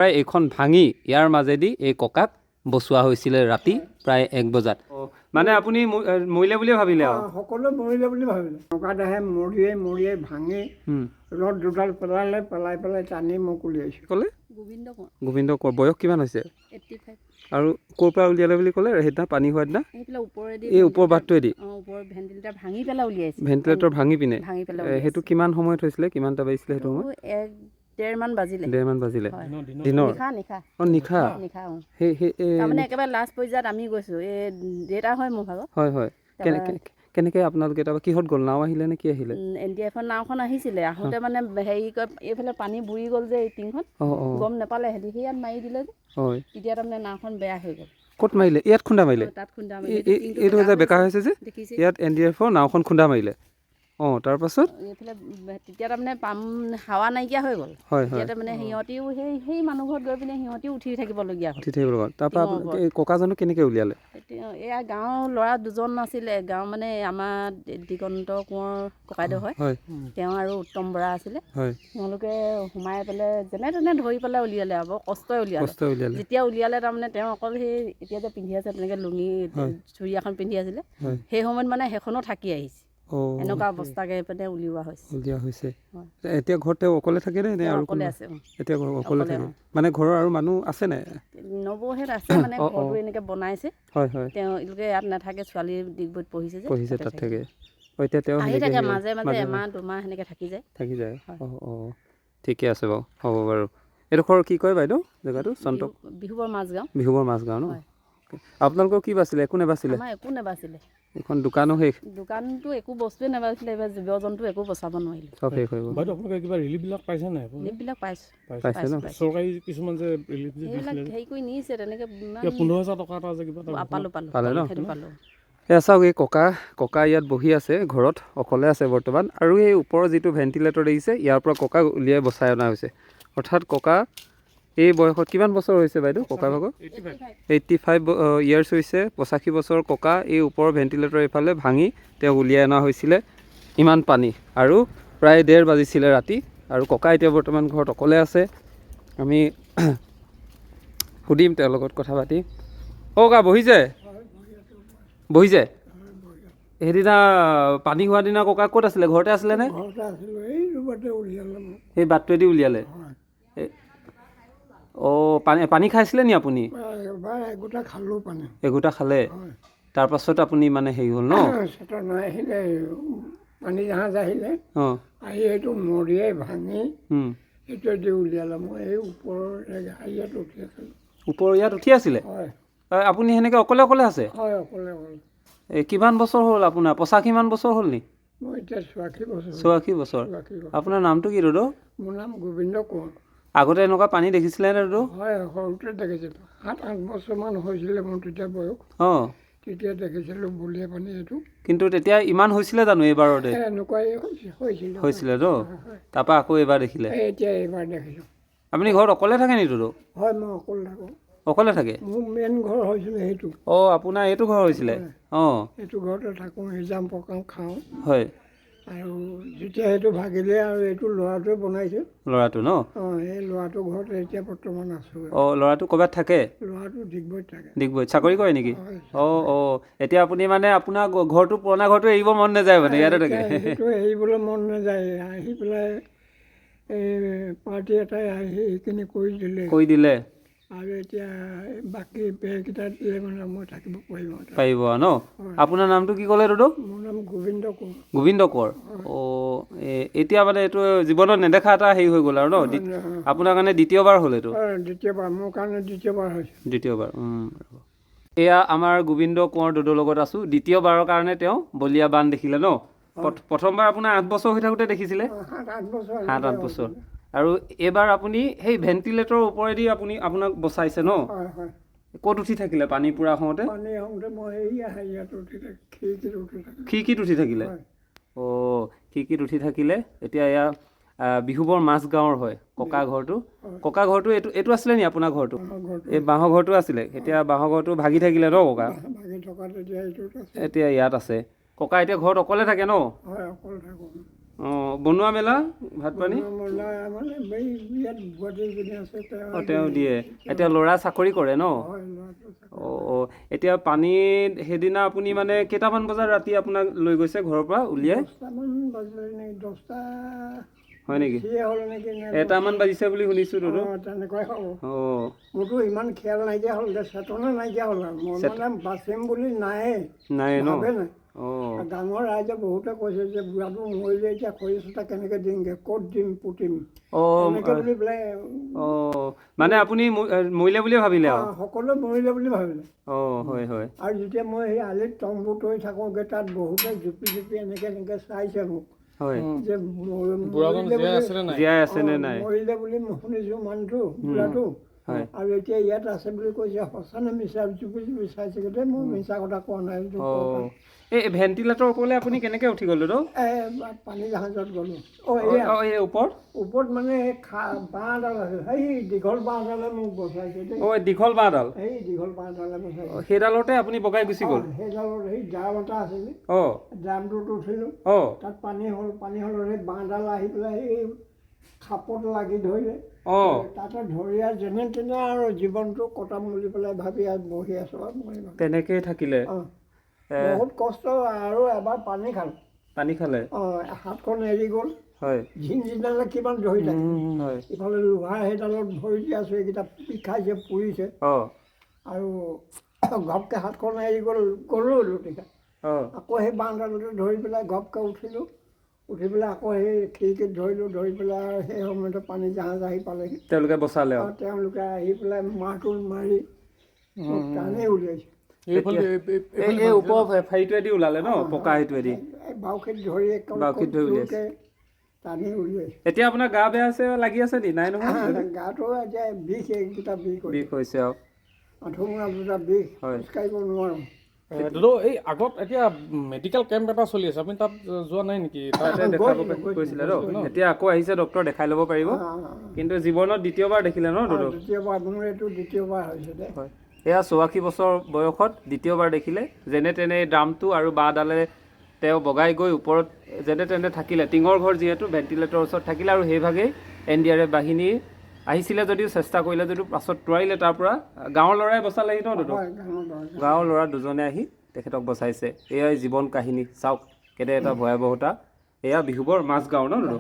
প্ৰায় এইখন ভাঙি ইয়াৰ মাজেদি এই ককাক বচোৱা হৈছিলে ৰাতি প্ৰায় 1 বজাত। মানে আপুনি মৰিলে বুলিয়ে ভাবিলে আৰু সকলো মৰিলে বুলি ভাবিলে। ককা দেহে মৰিয়ে ভাঙি ৰদ দুডাল পেলাই টানি মোক উলিয়াইছে। ক'লে গোবিন্দ কোঁৱৰ বয়স কিমান হৈছে? 85। আৰু ক'ৰ পৰা উলিয়ালে বুলি ক'লে? সেইদিনা পানী হোৱা দিনা এই ওপৰ বাটটোৱেদি ভেণ্টিলেটাৰ ভাঙি পেলাই উলিয়াইছে। ভেণ্টিলেটৰ ভাঙি পিনে সেইটো কিমান সময়ত হৈছিলে? কিমানটা বাজিছিলে সেইটো সময়ত? 1-1.5 বাজিলে। 1.5 বাজিলে দিনৰ? নিশা তাৰমানে একেবাৰে লাষ্ট পৰ্যায়ত আমি গৈছোঁ। এই দেউতা হয় মোৰ ভাগৰ। হয় কেনেকৈ আপোনালোকে তাৰপৰা কিহত গ'ল? নাও আহিলে নে কি আহিলে? NDF নাওখন আহিছিলে। আহোঁতে মানে হেৰি কয় এইফালে পানী বুৰি গ'ল যে এই টিংখন গম নাপালে সিহঁতি সেয়াত মাৰি দিলে যে। হয় তেতিয়া তাৰমানে নাওখন বেয়া হৈ গ'ল। ক'ত মাৰিলে? ইয়াত খুন্দা মাৰিলে? তাত খুন্দা মাৰিলে। এইটো যে বেকা হৈছে যে ইয়াত NDFৰ নাওখন খুন্দা মাৰিলে। তাৰপাছত এইফালে তেতিয়া তাৰমানে পাম হাৱা নাইকিয়া হৈ গ'ল। তেতিয়া তাৰমানে সিহঁতিও সেই মানুহ ঘৰত গৈ পিনে সিহঁতিও উঠি থাকিবলগীয়া হ'ল। তাৰপৰা ককাজনক কেনেকৈ উলিয়ালে? এয়া গাঁৱৰ ল'ৰা দুজন আছিলে। গাঁও মানে আমাৰ দিগন্ত কোঁৱৰ ককাইদেউ হয়। তেওঁ আৰু উত্তম বৰা আছিলে। তেওঁলোকে সোমাই পেলাই যেনে তেনে ধৰি পেলাই উলিয়ালে আৰু বৰ কষ্টই উলিয়ালে। যেতিয়া উলিয়ালে তাৰমানে তেওঁ অকল সেই এতিয়া যে পিন্ধি আছে তেনেকৈ লুঙি চুৰি এখন পিন্ধি আছিলে। সেই সময়ত মানে সেইখনো থাকি আহিছে। এনেকুৱা অৱস্থাকে মানে উলিওৱা হৈছে। এতিয়া ঘৰত তেওঁ অকলে থাকে নে আৰু অকলে আছে? এতিয়া অকলে থাকে মানে ঘৰৰ আৰু মানুহ আছে নে? নবৌহেঁত আছে মানে ঘৰটো এনেকৈ বনাইছে। তেওঁলোকে ইয়াত নাথাকে। ছোৱালী ডিগবৈত পঢ়িছে যে তাত থাকে। এতিয়া তেওঁ আহি থাকে মাজে মাজে এমাহ দুমাহ সেনেকৈ থাকি যায়। ঠিকে আছে বাৰু, হ'ব বাৰু। এইডোখৰ কি কয় বাইদেউ জেগাটো? চন্তক বিহুবৰ মাজগাঁও ন? আপোনালোকৰ কি বাছিলে? একো নাবাছিলে? আমাৰ একো নাবাছিলে। এখন দোকানো শেষ? দোকানটো একো বস্তুৱে নাবাছিলে। এইবাৰ জীৱ জন্তু একো বচাব নোৱাৰিলোঁ। চব শেষ হৈ গ'ল। বাইদেউ আপোনালোকে কিবা ৰিলিফবিলাক পাইছে নাই? ৰিলিফবিলাক পাইছে ন? চৰকাৰী কিছুমান যে ৰিলিফ সেইবিলাক হেৰি কৰি নিছে তেনেকৈ 15,000 টকা এটা যে কিবা পালে ন? সেইটো পালোঁ। এয়া চাওক, এই ককা ইয়াত বহি আছে ঘৰত, অকলে আছে বৰ্তমান। আৰু এই ওপৰৰ যিটো ভেণ্টিলেটৰ দেখিছে ইয়াৰ পৰা ককাক উলিয়াই বচাই অনা হৈছে। অৰ্থাৎ ককা এই বয়সত কিমান বছৰ হৈছে বাইদেউ ককা ভাগৰ? 85 ইয়াৰ্ছ হৈছে। 85 বছৰ ককা এই ওপৰৰ ভেণ্টিলেটৰ এইফালে ভাঙি তেওঁক উলিয়াই অনা হৈছিলে। ইমান পানী আৰু প্ৰায় 1:30 বাজিছিলে ৰাতি। আৰু ককা এতিয়া বৰ্তমান ঘৰত অকলে আছে। আমি সুধিম তেওঁৰ লগত কথা পাতি। ককা বহিছে? সেইদিনা পানী হোৱা দিনা ককা ক'ত আছিলে? ঘৰতে আছিলে নে? সেই বাটটোৱেদি উলিয়ালে? পানী খাইছিলে নি আপুনি? এগোটা খালে। তাৰপাছত আপুনি মানে হেৰি হ'ল ন? পানী জাহাজ আহিলে আহি এইটো মৰিয়াই ভাঙি এইটোৱেদি উলিয়ালে। মই এই ওপৰৰ ইয়াত উঠি আছিলে। আপুনি সেনেকৈ অকলে আছে? হয়, অকলে। কিমান বছৰ হ'ল আপোনাৰ? 85 মান বছৰ হ'ল নি? মই এতিয়া 84 বছৰ। আপোনাৰ নামটো কি দাদা? মোৰ নাম গোবিন্দ কোঁৱৰ। আগতে এনেকুৱা পানী দেখিছিলে নে দাদা? হয়, সৰুতে দেখিছিলোঁ। 7-8 বছৰমান হৈছিলে মোৰ তেতিয়া বয়স। তেতিয়া দেখিছিলোঁ বলিয়া পানী এইটো। কিন্তু তেতিয়া ইমান হৈছিলে জানো এইবাৰতে? এনেকুৱাই হৈছিলে ন? তাৰপৰা আকৌ এইবাৰ দেখিলে? এইবাৰ দেখিছোঁ। আপুনি ঘৰত অকলে থাকে নি দাদা? হয়, মই অকলে থাকোঁ। অকলে থাকে? মোৰ মেইন ঘৰ হৈছিলে সেইটো। আপোনাৰ এইটো ঘৰ হৈছিলে? এইটো ঘৰতে থাকোঁ, সিজাম পকাম খাওঁ। হয়। আৰু যেতিয়া সেইটো ভাগিলে আৰু এইটো ল'ৰাটোৱে বনাইছে। ল'ৰাটো ন? এই ল'ৰাটো ঘৰতে এতিয়া বৰ্তমান আছোঁ। ল'ৰাটো ক'ৰবাত থাকে? ল'ৰাটো ডিগবৈত থাকে। ডিগবৈত চাকৰি কৰে নেকি? এতিয়া আপুনি মানে আপোনাৰ ঘৰটো পুৰণা ঘৰটো এৰিব মন নাযায় মানে ইয়াতে থাকে? সেইটো এৰিবলৈ মন নাযায়। আহি পেলাই এই পাৰ্টি এটাই আহি সেইখিনি কৰি দিলে। আৰু এতিয়া বাকী বেৰকেইটা দিলে মানে মই থাকিব পাৰিব ন? আপোনাৰ নামটো কি ক'লে দাদা? মোৰ নাম গোবিন্দ কোঁৱৰ। গোবিন্দ কোঁৱৰ। এতিয়া মানে এইটো জীৱনত নেদেখা এটা হেৰি হৈ গ'ল আৰু ন? আপোনাৰ কাৰণে দ্বিতীয়বাৰ হ'ল এইটো? দ্বিতীয়বাৰ, মোৰ কাৰণে দ্বিতীয়বাৰ হৈছে। দ্বিতীয়বাৰ। এয়া আমাৰ গোবিন্দ কোঁৱৰ দাদাৰ লগত আছোঁ। দ্বিতীয়বাৰৰ কাৰণে তেওঁ বলিয়া বান দেখিলে ন? প্ৰথমবাৰ আপোনাৰ 8 বছৰ হৈ থাকোঁতে দেখিছিলে? 7-8 বছৰ। আৰু এইবাৰ আপুনি সেই ভেণ্টিলেটৰৰ ওপৰেদি আপোনাক বচাইছে ন? ক'ত উঠি থাকিলে পানী পুৰা হওঁতে? খিৰিকীত উঠি থাকিলে? খিৰিকীত উঠি থাকিলে। এতিয়া এয়া বিহুবৰ মাজগাঁৱৰ হয় ককা ঘৰটো। ককা ঘৰটো এইটো আছিলে নি আপোনাৰ ঘৰটো? এই বাঁহৰ ঘৰটো আছিলে। এতিয়া বাঁহৰ ঘৰটো ভাগি থাকিলে ন ককা? এতিয়া ইয়াত আছে। ককা এতিয়া ঘৰত অকলে থাকে ন? অঁ বনোৱা মেলা ভাত পানী মানে এই ইয়াত গুৱাহাটী যদি আছে অঁ তেওঁ দিয়ে এতিয়া ল'ৰা চাকৰি কৰে ন হয় ল'ৰাটো অঁ এতিয়া পানীত সেইদিনা আপুনি মানে কেইটামান বজাত ৰাতি আপোনাক লৈ গৈছে ঘৰৰ পৰা উলিয়াই 10টামান বাজিলে নেকি 10টা হয় নেকি বেছিয়ে হ'ল নেকি নে 1টামান বাজিছে বুলি শুনিছোঁ দাদা তেনেকুৱাই হ'ব অঁ মোৰতো ইমান খেয়াল নাইকিয়া হ'ল চেতনা নাইকিয়া হ'ল আৰু মই মানে বাচিম বুলি নাই নাই ন ভাবে নাই অঁ ডাঙৰ ৰাইজে বহুতে কৈছে যে বুঢ়াটো মৰিলে এতিয়া খৰি চোতা কেনেকৈ দিমগৈ ক'ত দিম পুতিম অঁ এনেকৈ বুলি পেলাই অঁ মানে আপুনি মৰিলে বুলিয়ে ভাবিলে আৰু সকলোৱে মৰিলে বুলি ভাবিলে অঁ হয় হয় আৰু যেতিয়া মই সেই আলিত তম্বু তৰি থাকোঁগৈ তাত বহুতে জুপি জুপি এনেকৈ চাইছে মোক হয় যে বুঢ়াজন জীয়াই আছেনে নাই জীয়াই আছেনে নাই মৰিলে বুলি মই শুনিছোঁ মানুহটো বুঢ়াটো হয় আৰু এতিয়া ইয়াত আছে বুলি কৈছে সঁচানে মিছা জুপি জুপি চাইছে গোটেই মই মিছা কথা কোৱা নাই অঁ এই ভেণ্টিলেটৰ ওপৰলৈ আপুনি কেনেকৈ উঠি গ'ল দাদা পানী জাহাজত গ'লোঁ এই ওপৰত ওপৰত মানে বাঁহ এডাল আছে সেই দীঘল বাঁহডালে মোক বচাইছে দেই অঁ দীঘল বাঁহডাল সেই দীঘল বাঁহডালে বচাইছে সেইডালতে আপুনি বগাই গুচি গ'ল সেইডালত সেই ড্ৰাম এটা আছিলে অঁ ড্ৰামটোত উঠিলোঁ অঁ তাত পানী হ'ল সেই বাঁহডাল আহি পেলাই এই খাপত লাগি ধৰিলে অঁ তাতে ধৰি আৰু যেনে তেনে আৰু জীৱনটো কটাম বুলি পেলাই ভাবি আৰু বহি আছোঁ আৰু মই তেনেকেই থাকিলে বহুত কষ্ট আৰু এবাৰ পানী খালোঁ পানী খালে হাতখন এৰি গ'ল হয় ঝিনঝিনালে কিমান ধৰি থাকে হয় ইফালে লোহাৰ সেইডালত ভৰি দি আছোঁ এইকেইটা বিষাইছে পুৰিছে অঁ আৰু ঘপকৈ হাতখন এৰি গ'লোঁ লুটিকা অঁ আকৌ সেই বাঁহডালতে ধৰি পেলাই ঘপকৈ উঠিলোঁ উঠি পেলাই আকৌ সেই খিৰিকীত ধৰি পেলাই আৰু সেই সময়তে পানী জাহাজ আহি পালেহি তেওঁলোকে বচালে আৰু তেওঁলোকে আহি পেলাই মাহটো মাৰি মোক টানেই উলিয়াইছে এই ওপৰ হেৰিটোৱেদি ওলালে ন পকা হেৰিটোৱেদি বাউখিত ধৰি বাউখিত ধৰি উলিয়াইছে টানি উলিয়াইছে এতিয়া আপোনাৰ গা বেয়া আছে লাগি আছে নি নাই নহয় গাটো এতিয়া বিষ এইকেইটা বিষ হৈছে আৰু আঁঠুমুৰা দুটা বিষ হয় খোজকাঢ়িব নোৱাৰোঁ দাদা এই আগত এতিয়া মেডিকেল কেম্প এটা চলি আছে আপুনি তাত যোৱা নাই নেকি তাতে দেখাব কৈছিলে ন এতিয়া আকৌ আহিছে ডক্তৰ দেখাই ল'ব পাৰিব কিন্তু জীৱনত দ্বিতীয়বাৰ দেখিলে ন দাদা দ্বিতীয়বাৰ মোৰ এইটো দ্বিতীয়বাৰ হৈছে দে হয় এয়া 84 বছৰ বয়সত দ্বিতীয়বাৰ দেখিলে যেনে তেনে ড্ৰামটো আৰু বাঁহডালে তেওঁ বগাই গৈ ওপৰত যেনে তেনে থাকিলে টিঙৰ ঘৰ যিহেতু ভেণ্টিলেটৰৰ ওচৰত থাকিলে আৰু সেইভাগেই NDRF বাহিনী আহিছিলে যদিও চেষ্টা কৰিলে যদিও পাছত তোৱাৰিলে তাৰ পৰা গাঁৱৰ ল'ৰাই বচালেহি ন দাদা গাঁৱৰ ল'ৰা দুজনে আহি তেখেতক বচাইছে এয়াই জীৱন কাহিনী চাওক কেনে এটা ভয়াৱহতা এয়া বিহুবৰ মাজগাঁও ন দাদা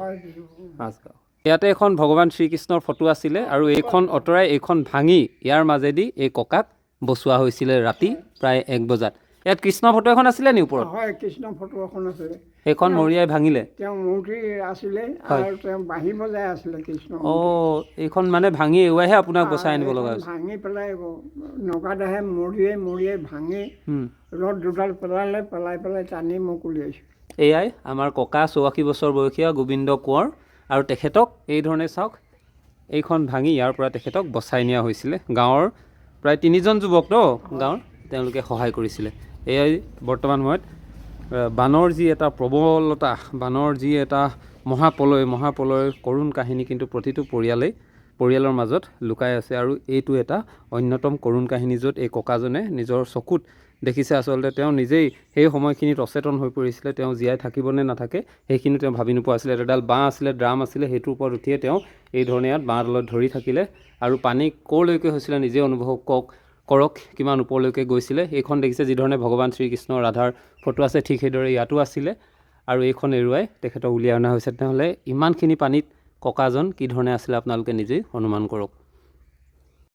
মাজগাঁও ইয়াতে এখন ভগৱান শ্ৰীকৃষ্ণৰ ফটো আছিলে আৰু এইখন অঁতৰাই এইখন ভাঙি ইয়াৰ মাজেদি এই ককাক বচোৱা হৈছিলে ৰাতি প্ৰায় 1 বজাত ইয়াত কৃষ্ণ ফটো এখন আছিলে নি ওপৰত হয় কৃষ্ণ ফটো এখন আছিলে সেইখন মৰিয়াই ভাঙিলে তেওঁ মূৰ্তি আছিলে আৰু তেওঁ বাঁহী বজাই আছিলে কৃষ্ণ অঁ এইখন মানে ভাঙি এৱাইহে আপোনাক বচাই আনিব লগা হৈছে ভাঙি পেলাই নগাদাহে মৰিয়াই ভাঙি ৰদ দুডাল পেলাই টানি মোক উলিয়াইছে এয়াই আমাৰ ককা 84 বছৰ বয়সীয়া গোবিন্দ কোঁৱৰ আৰু তেখেতক এই ধৰণে চাওক এইখন ভাঙি ইয়াৰ পৰা তেখেতক বচাই নিয়া হৈছিলে গাঁৱৰ প্ৰায় 3জন যুৱক ন গাঁৱৰ তেওঁলোকে সহায় কৰিছিলে এয়াই বৰ্তমান সময়ত বানৰ যি এটা প্ৰবলতা বানৰ যি এটা মহাপ্ৰলয়ৰ কৰুণ কাহিনী কিন্তু প্ৰতিটো পৰিয়ালৰ মাজত লুকাই আছে আৰু এইটো এটা অন্যতম কৰুণ কাহিনী য'ত এই ককাজনে নিজৰ চকুত দেখিছে আচলতে তেওঁ নিজেই সেই সময়খিনিত অচেতন হৈ পৰিছিলে তেওঁ জীয়াই থাকিবনে নাথাকে সেইখিনি তেওঁ ভাবি নোপোৱা আছিলে এডাল বাঁহ আছিলে ড্ৰাম আছিলে সেইটোৰ ওপৰত উঠিয়ে তেওঁ এই ধৰণে ইয়াত বাঁহডালত ধৰি থাকিলে আৰু পানী ক'লৈকে হৈছিলে নিজে অনুভৱ কৰক কিমান ওপৰলৈকে গৈছিলে এইখন দেখিছে যিধৰণে ভগৱান শ্ৰীকৃষ্ণ ৰাধাৰ ফটো আছে ঠিক সেইদৰে ইয়াতো আছিলে আৰু এইখন এৰুৱাই তেখেতক উলিয়াই অনা হৈছে তেনেহ'লে ইমানখিনি পানীত ককাজন কি ধৰণে আছিলে আপোনালোকে নিজেই অনুমান কৰক